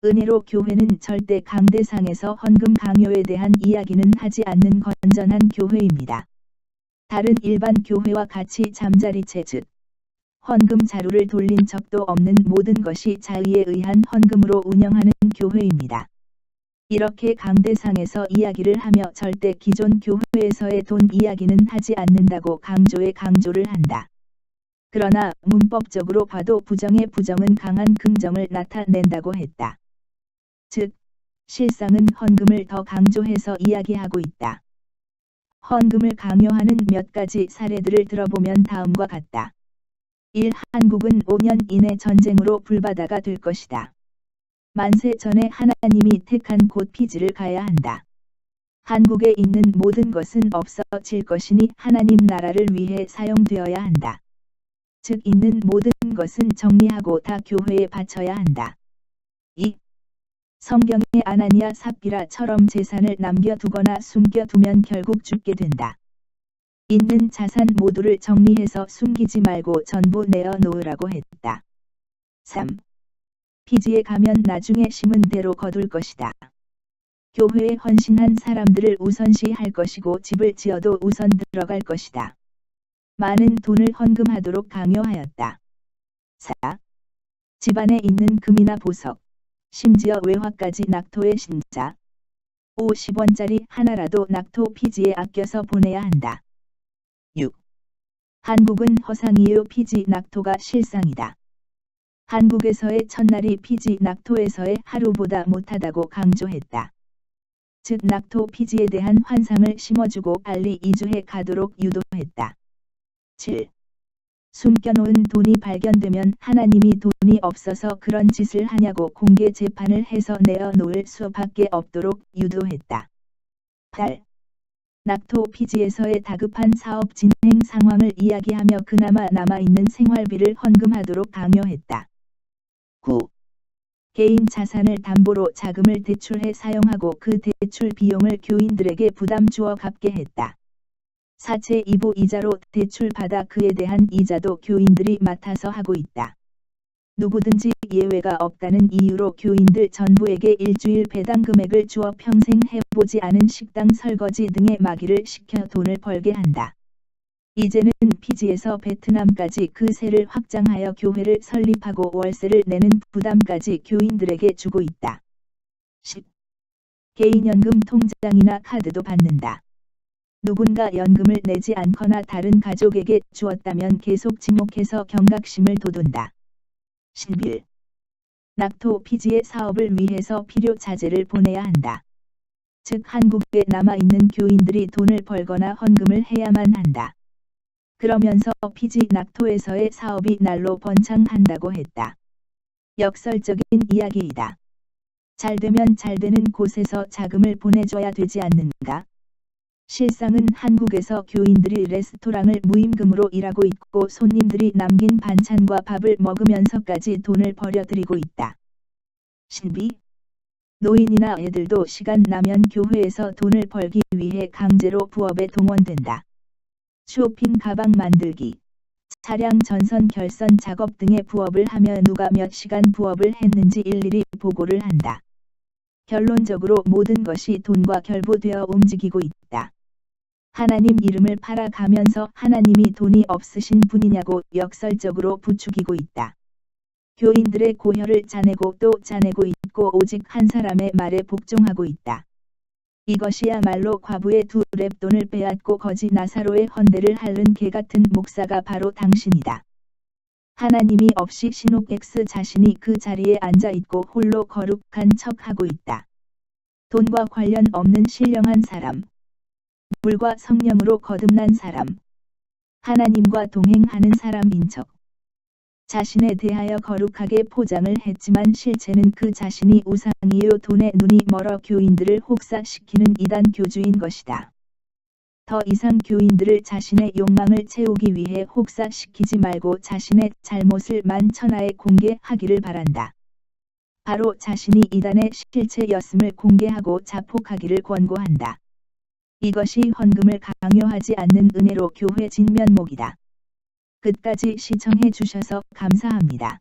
은혜로 교회는 절대 강대상에서 헌금 강요에 대한 이야기는 하지 않는 건전한 교회입니다. 다른 일반 교회와 같이 잠자리채 즉 헌금 자루를 돌린 적도 없는 모든 것이 자의에 의한 헌금으로 운영하는 교회입니다. 이렇게 강대상에서 이야기를 하며 절대 기존 교회에서의 돈 이야기는 하지 않는다고 강조를 한다. 그러나 문법적으로 봐도 부정의 부정은 강한 긍정을 나타낸다고 했다. 즉, 실상은 헌금을 더 강조해서 이야기하고 있다. 헌금을 강요하는 몇 가지 사례들을 들어보면 다음과 같다. 1. 한국은 5년 이내 전쟁으로 불바다가 될 것이다. 만세 전에 하나님이 택한 곳 피지를 가야 한다. 한국에 있는 모든 것은 없어질 것이니 하나님 나라를 위해 사용되어야 한다. 즉 있는 모든 것은 정리하고 다 교회에 바쳐야 한다. 2. 성경에 아나니아 삽비라처럼 재산을 남겨두거나 숨겨두면 결국 죽게 된다. 있는 자산 모두를 정리해서 숨기지 말고 전부 내어놓으라고 했다. 3. 피지에 가면 나중에 심은 대로 거둘 것이다. 교회에 헌신한 사람들을 우선시할 것이고 집을 지어도 우선 들어갈 것이다. 많은 돈을 헌금하도록 강요하였다. 4. 집안에 있는 금이나 보석, 심지어 외화까지 낙토의 신자. 50원짜리 하나라도 낙토 피지에 아껴서 보내야 한다. 6. 한국은 허상이요 피지 낙토가 실상이다. 한국에서의 첫날이 피지 낙토에서의 하루보다 못하다고 강조했다. 즉 낙토 피지에 대한 환상을 심어주고 빨리 이주해 가도록 유도했다. 7. 숨겨놓은 돈이 발견되면 하나님이 돈이 없어서 그런 짓을 하냐고 공개 재판을 해서 내어놓을 수밖에 없도록 유도했다. 8. 낙토 피지에서의 다급한 사업 진행 상황을 이야기하며 그나마 남아있는 생활비를 헌금하도록 강요했다. 9. 개인 자산을 담보로 자금을 대출해 사용하고 그 대출 비용을 교인들에게 부담 주어 갚게 했다. 사채 2부 이자로 대출받아 그에 대한 이자도 교인들이 맡아서 하고 있다. 누구든지 예외가 없다는 이유로 교인들 전부에게 일주일 배당 금액을 주어 평생 해보지 않은 식당 설거지 등의 마기를 시켜 돈을 벌게 한다. 이제는 피지에서 베트남까지 그 세를 확장하여 교회를 설립하고 월세를 내는 부담까지 교인들에게 주고 있다. 10. 개인연금 통장이나 카드도 받는다. 누군가 연금을 내지 않거나 다른 가족에게 주었다면 계속 지목해서 경각심을 돋운다. 11. 낙토 피지의 사업을 위해서 필요 자재를 보내야 한다. 즉 한국에 남아있는 교인들이 돈을 벌거나 헌금을 해야만 한다. 그러면서 피지 낙토에서의 사업이 날로 번창한다고 했다. 역설적인 이야기이다. 잘되면 잘되는 곳에서 자금을 보내줘야 되지 않는가? 실상은 한국에서 교인들이 레스토랑을 무임금으로 일하고 있고 손님들이 남긴 반찬과 밥을 먹으면서까지 돈을 버려들이고 있다. 12. 노인이나 애들도 시간 나면 교회에서 돈을 벌기 위해 강제로 부업에 동원된다. 쇼핑 가방 만들기, 차량 전선 결선 작업 등의 부업을 하며 누가 몇 시간 부업을 했는지 일일이 보고를 한다. 결론적으로 모든 것이 돈과 결부되어 움직이고 있다. 하나님 이름을 팔아가면서 하나님이 돈이 없으신 분이냐고 역설적으로 부추기고 있다. 교인들의 고혈을 짜내고 또 짜내고 있고 오직 한 사람의 말에 복종하고 있다. 이것이야말로 과부의 두 랩돈을 빼앗고 거지 나사로의 헌대를 핥는 개같은 목사가 바로 당신이다. 하나님이 없이 신옥 X 자신이 그 자리에 앉아있고 홀로 거룩한 척하고 있다. 돈과 관련 없는 신령한 사람. 물과 성령으로 거듭난 사람. 하나님과 동행하는 사람인 척. 자신에 대하여 거룩하게 포장을 했지만 실체는 그 자신이 우상이요 돈에 눈이 멀어 교인들을 혹사시키는 이단 교주인 것이다. 더 이상 교인들을 자신의 욕망을 채우기 위해 혹사시키지 말고 자신의 잘못을 만천하에 공개하기를 바란다. 바로 자신이 이단의 실체였음을 공개하고 자폭하기를 권고한다. 이것이 헌금을 강요하지 않는 은혜로 교회 진면목이다. 끝까지 시청해 주셔서 감사합니다.